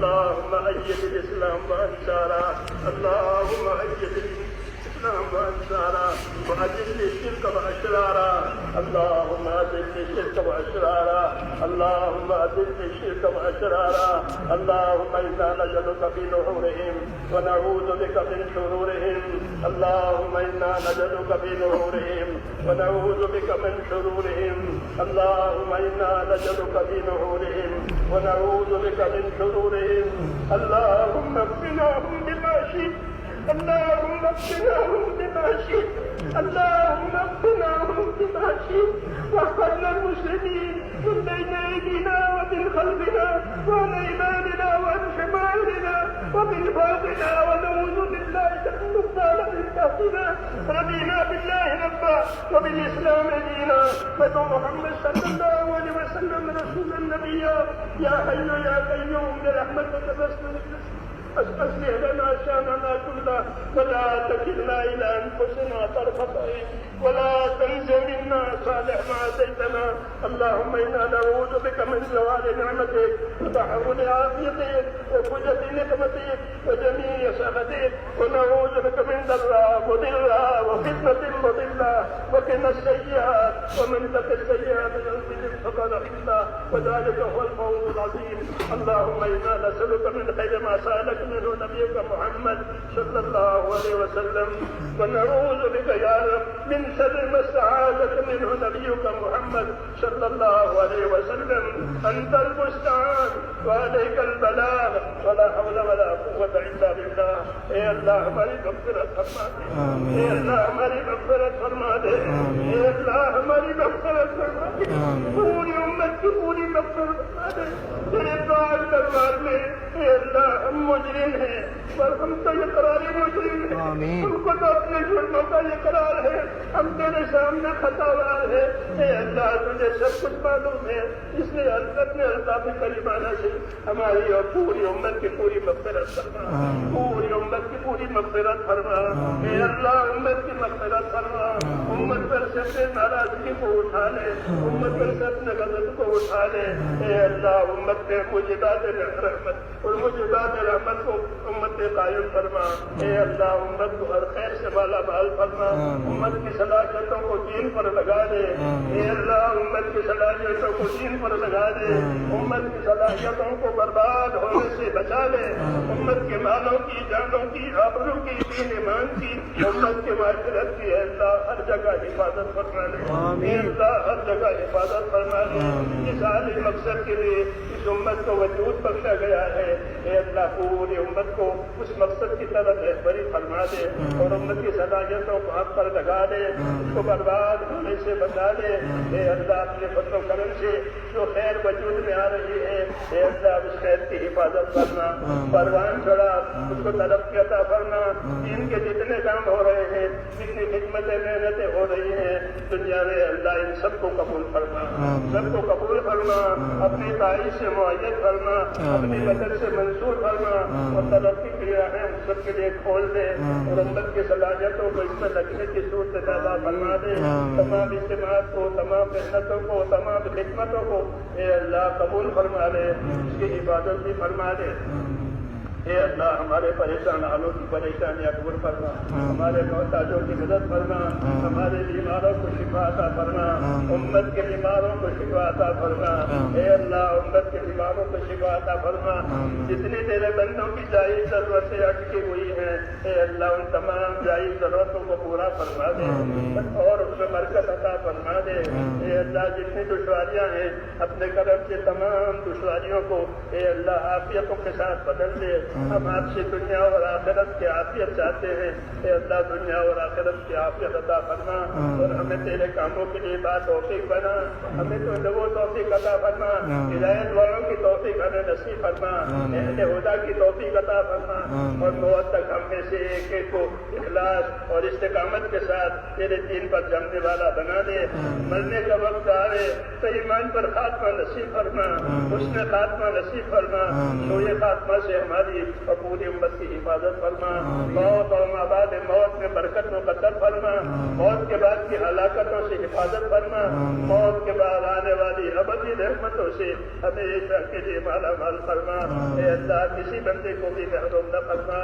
اللهم أيد الإسلام وأنصاره اللهم أيد الإسلام وأنصاره وأذل الشرك وأشراره اللهم أذل الشرك وأشراره اللهم أذل الشرك وأشراره اللهم إنا نجدك في نحورهم ونعوذ بك من شرورهم اللهم إنا نجدك في نحورهم ونعوذ بك من شرورهم اللهم إنا نجدك في نحورهم ونعوذ بك من شرورهم اللهم اكفناهم بما شئت اللهم اكفناهم بما شئت اللهم اكفناهم بما شئت واحفظنا المسلمين من بين ايدينا ومن خلفنا وعن ايماننا وعن شمائلنا ومن فوقنا ونعوذ بالله ان نغتال من تحتنا رضينا بالله ربا وبالاسلام دينا وبمحمد صلى الله عليه وسلم رسولا نبيا يا حي يا قيوم برحمتك نستغيث أصلح لنا شأننا كله ولا تكلنا إلى أنفسنا طرفة عين ولا تنس منا صالح ما أتيتنا اللهم إنا نعوذ بك من زوال نعمتك وتحول عافيتك وفجة نقمتك وجميع سخطك ونعوذ بك من ضراء مضرة وفتنة مضلة وقنا السيئات ومن تق السيئات ننزل فقد رحمنا وذلك هو الفوز العظيم اللهم إنا نسألك من خير ما سألك منه نبيك محمد صلى الله عليه وسلم ونعوذ بك يا رب من شر ما استعاذك منه نبيك محمد صلى الله عليه وسلم أنت المستعان وعليك البلاغ ولا حول ولا قوة إلا بالله يا الله हमारी मग़फ़िरत फरमा दे या अल्लाह हमारी मग़फ़िरत फरमा दे या अल्लाह हमारी मग़फ़िरत फरमा दे पूरी उम्मत की पूरी मग़फ़िरत फरमा दे तेरे पाक दरबार में या अल्लाह हम मुजरिम हैं पर हम तो ये करारी मुजरिम हैं हमको तो अपने जुर्मों का ये करार है हम तेरे सामने खतावार है ए अल्लाह तुझे सब कुछ मालूम है इसलिए अपने अल्ताफ़ करीमाना से हमारी और पूरी उम्मत की पूरी मग़फ़िरत फरमा पूरी उम्मत की पूरी मग़फ़िरत फरमा ए अल्लाह उम्मत की मग़फ़िरत फरमा उम्मत पर से अपने नाराज़गी को उठा ले उम्मत पर से अपने गज़ब को उठा ले ए अल्लाह उम्मत में मुजिबात रहमत और मुजिबात रहमत को उम्मत पे कायम फरमा ए अल्लाह उम्मत को हर खैर से माला माल फरमा उम्मत की सलाहियतों को दीन पर लगा दे ए अल्लाह उम्मत की सलाहियतों को दीन पर लगा दे उम्मत की सलाहियतों को बर्बाद होने से बचा ले उम्मत के मालों की जानों की आबरू की दीन ईमान की उम्मत के माशरत की अल्लाह हर जगह हिफाजत फरमा ले अल्लाह हर जगह हिफाजत फरमा ले इस आली मकसद के लिए इस उम्मत को वजूद बख्शा गया है ए अल्लाह पूरी उम्मत को उस मकसद की तरफ रहबरी फरमा दे और उम्मत की सलाहियतों को हाथ पर लगा दे उसको बर्बाद होने से बचा दे ए अल्लाह अपने फज़्ल व करम से जो खैर वजूद में आ रही है ए अल्लाह उस खैर की हिफाजत करना परवान चढ़ा उसको तरक्की अता फरमा इनके जितने काम हो रहे हैं जितनी खिदमतें मेहनतें हो रही हैं दुनिया में अल्लाह इन सबको कबूल फरमा सबको कबूल फरमा अपनी तारीफ से मुअय्यद फरमा अपनी मदद से मंसूर फरमा और तरक्की क्रिया है उन सबके लिए खोल दे और उम्मत की सलाहियतों को इसमें लगने की सूरत पैदा फरमा दे तमाम इज्तिमात को तमाम मेहनतों को तमाम खिदमतों को ए अल्लाह कबूल फरमा दे उसकी इबादत भी फरमा दे ए अल्लाह हमारे परेशान हालों की परेशानियां दूर फरमा हमारे मोहताजों की मदद फरमा हमारे बीमारों को शिफा अता फरमा उम्मत के बीमारों को शिफा अता फरमा ए अल्लाह उम्मत के बीमारों को शिफा अता फरमा जितनी तेरे बंदों की जायज़ ज़रूरतें अटकी हुई हैं ए अल्लाह उन तमाम जायज़ ज़रूरतों को पूरा फरमा दे और उसमें बरकत अता फरमा दे ए अल्लाह जितनी दुश्वारियां हैं अपने करम से तमाम दुश्वारियों को ए अल्लाह आफियतों के साथ बदल दे हम आपसे दुनिया और आखिरत की आफियत चाहते हैं ए अल्लाह दुनिया और आखिरत की आफियत अता फरमा और हमें तेरे कामों के लिए बात तौफीक बना हमें तो वो तौफीक अता फरमा हिदायत वालों की तौफीक हमें नसीब फरमा अहले हुदा की तौफीक अता फरमा और मौत तक हम में से एक एक को इखलास और इस्तिकामत के साथ तेरे दीन पर जमने वाला बना दे मरने का वक्त आवे तो ईमान पर खात्मा नसीब फरमा उसने खात्मा नसीब फरमा सोए खात्मा से हमारी और पूरी उम्मत की हिफाजत फरमा। मौत और माबाद मौत में बरकत मुक़द्दर फरमा। मौत के बाद की हलाकतों से हिफाजत फरमा। मौत के बाद आने वाली अबदी रहमतों से हमेशा के लिए माला माल फरमा। अल्लाह किसी बंदे को भी महरूम न फरमा,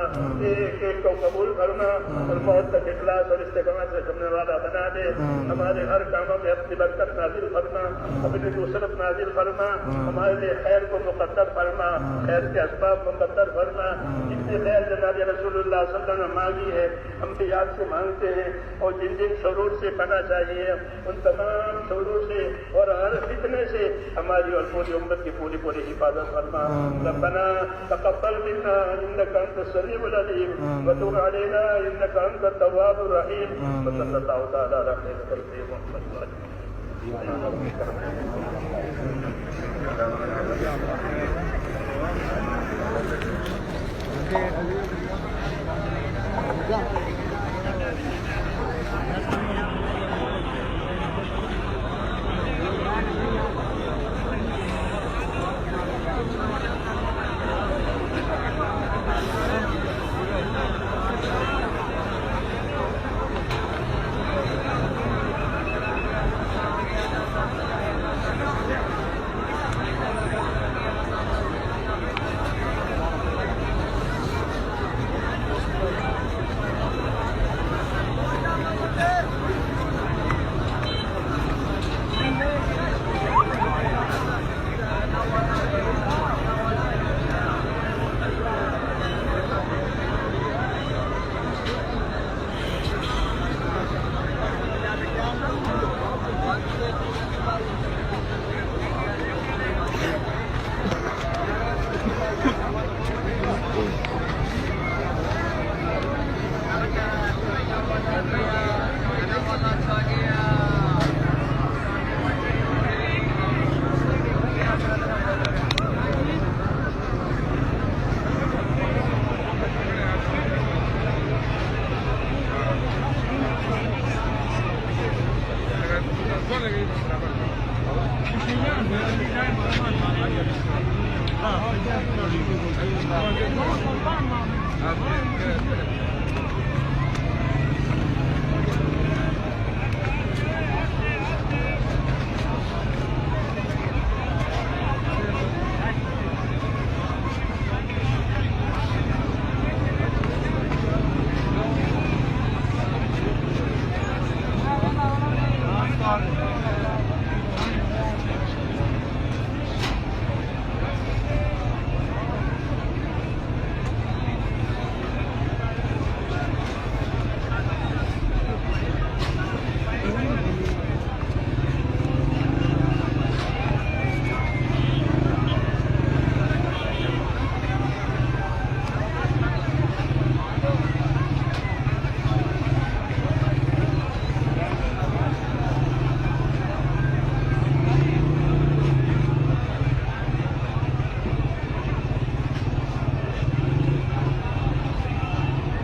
एक एक को कबूल फरमा और मौत तक इखलास और इस्तिक़ामत से करने वाला बना दे। हमारे हर कामों में अपनी बरकत नाजिल फरमा, अपनी नुसरत नाजिल फरमा। हमारे लिए खैर को मुक़द्दर फरमा, खैर के असबाब मुक़द्दर फरमा। जितने खैर जनाब रसूलुल्लाह सल्लल्लाहु अलैहि वसल्लम मांगी है हम भी आपसे मांगते हैं, और जिन जिन शरूर से पना चाहिए उन तमाम शरूर से और हर फितने से हमारी और पूरी उम्मत की पूरी पूरी हिफाजत फरमा। रब्बना तक़ब्बल मिन्ना इन्नका अंतस समीउल अलीम व तुब अलैना इन्नका अंतत तव्वाबुर रहीम। सल्लल्लाहु तआला अलैहि वसल्लम।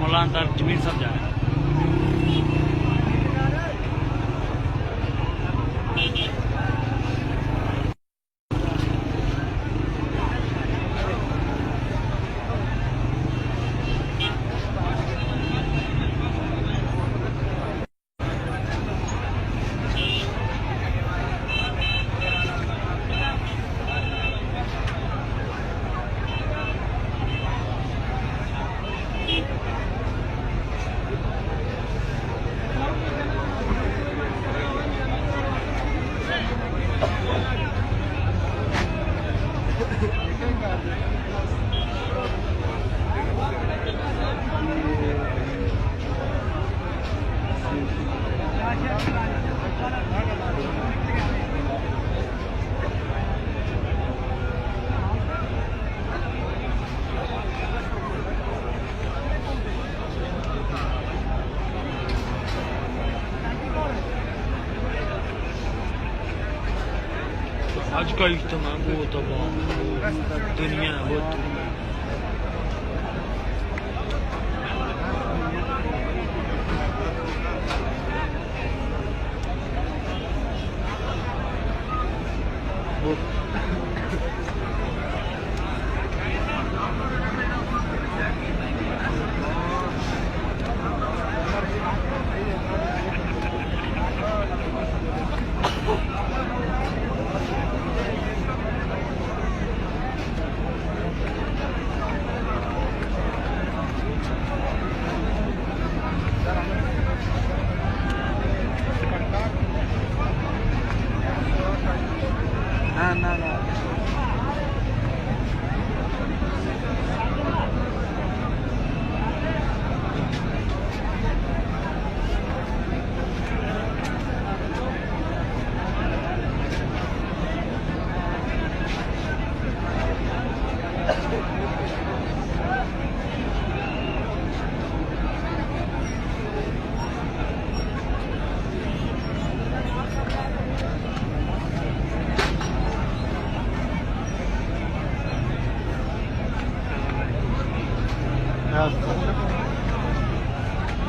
मौलाना जमीर साहब जा रहे हैं। आज का इज्तिमा बहुत दुनिया बहुत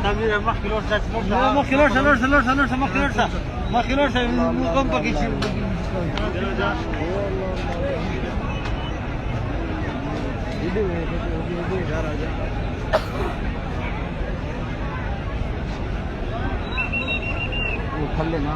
Samira makilorsa. Makilorsa bukan pakai sih. थल्ले ना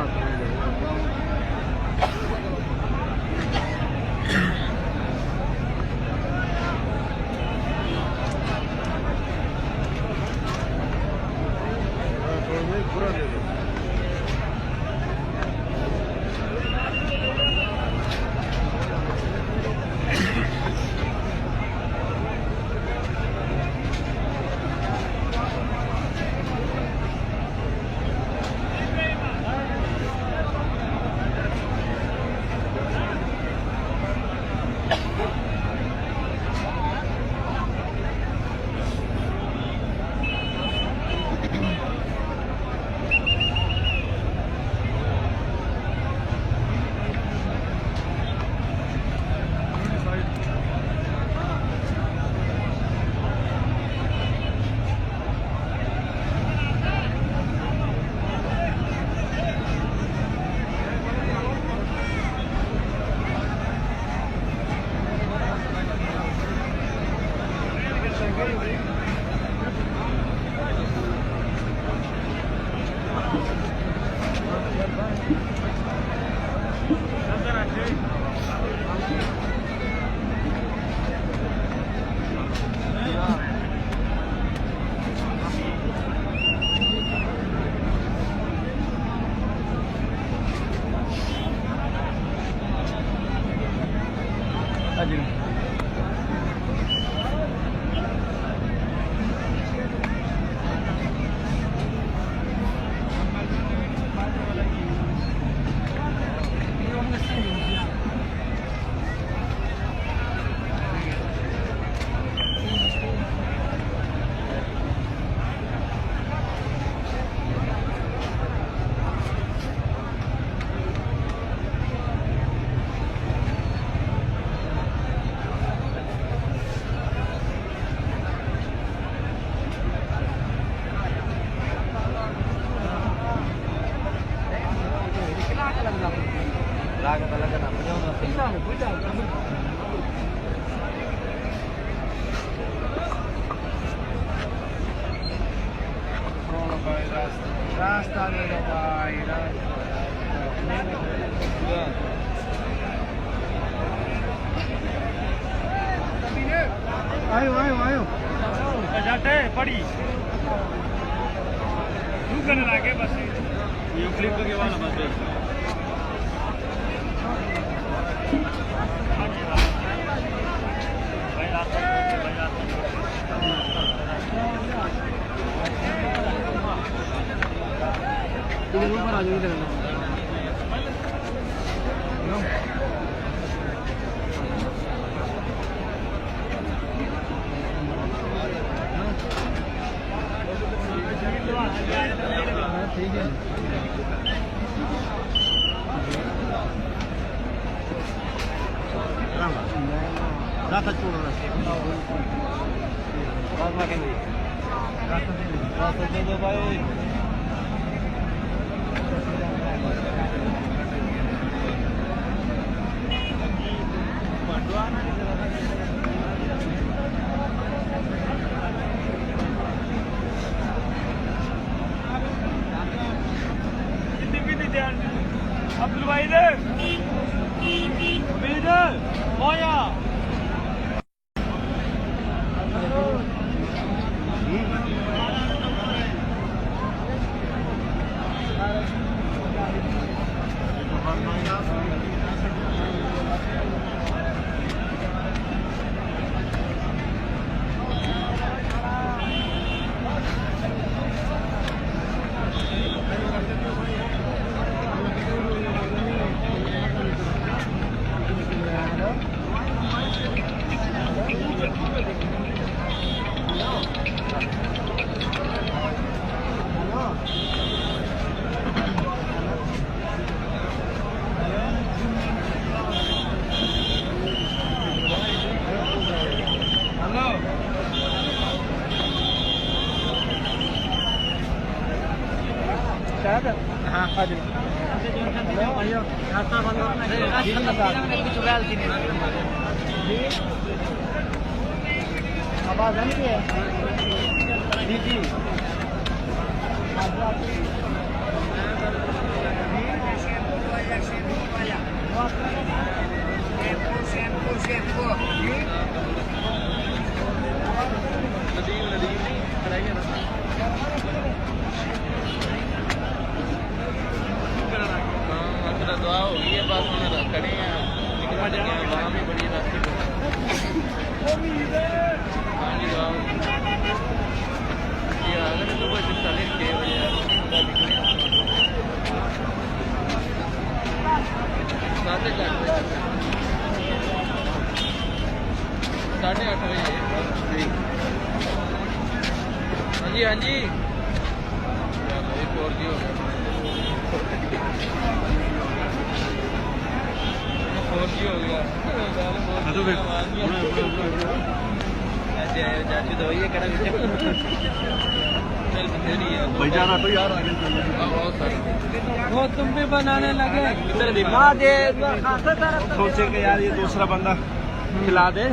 पूरा दे दो आयो जाते पड़ी तू करने लगे बस ये क्लिप के वाला बस ऊपर आ जाओ ठीक है रास्ता छोड़ रास्ता दे दो भाई अब्दुल भाई इधर मोया हाँ रास्ता बंद आवाज आनी है जी जी दुआ हो गई है बस हम खड़े हैं निकल गए हैं वहाँ भी बड़ी रास्ते पर हाँ जी दुआ ये अगर सुबह 6:30 बजे साढ़े 8 बजे हाँ जी हाँ जी 4G हो गया 4G हो गया चाचू तो वही है कड़ा भाई जाना तो यार आगे वो तुम भी बनाने लगे सोचे कि यार ये दूसरा बंदा खिला दे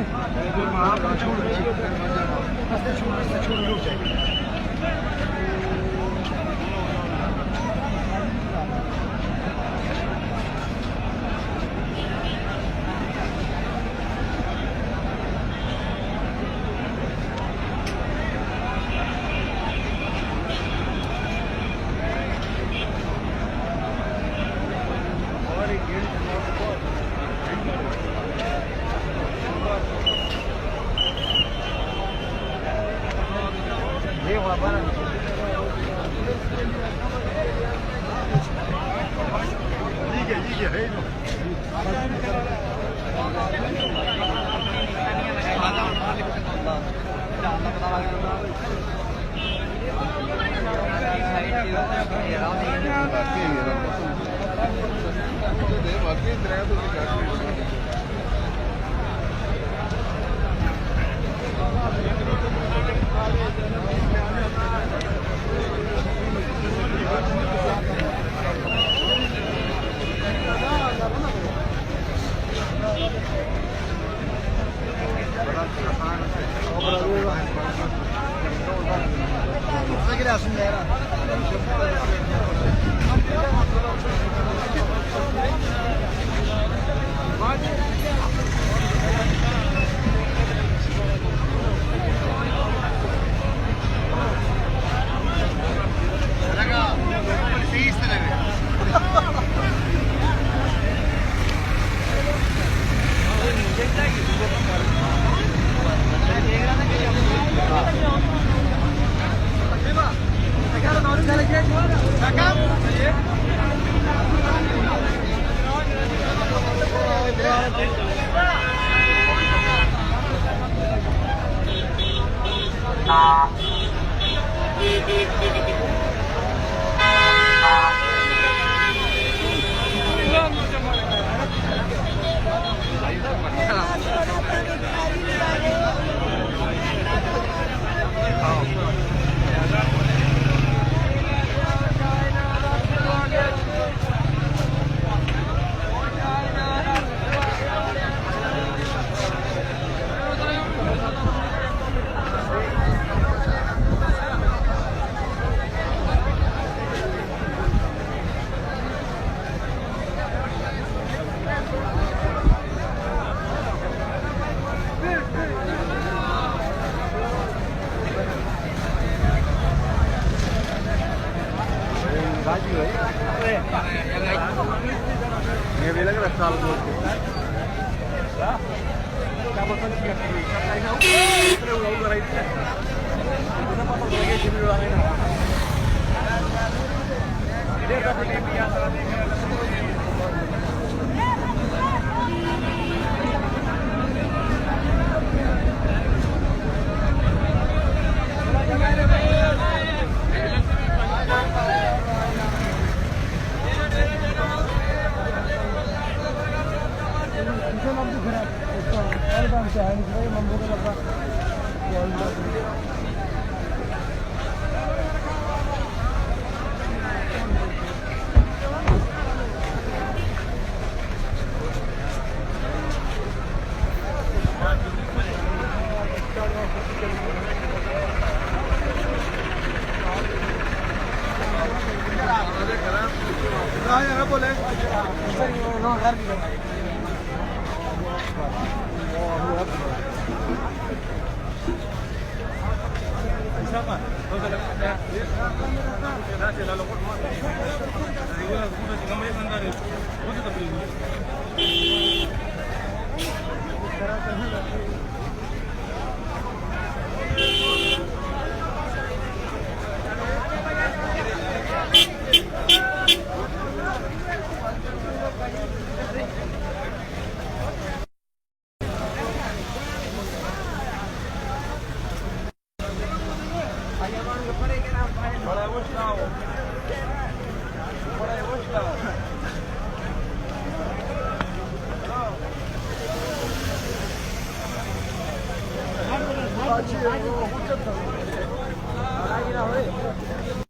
Açıyor.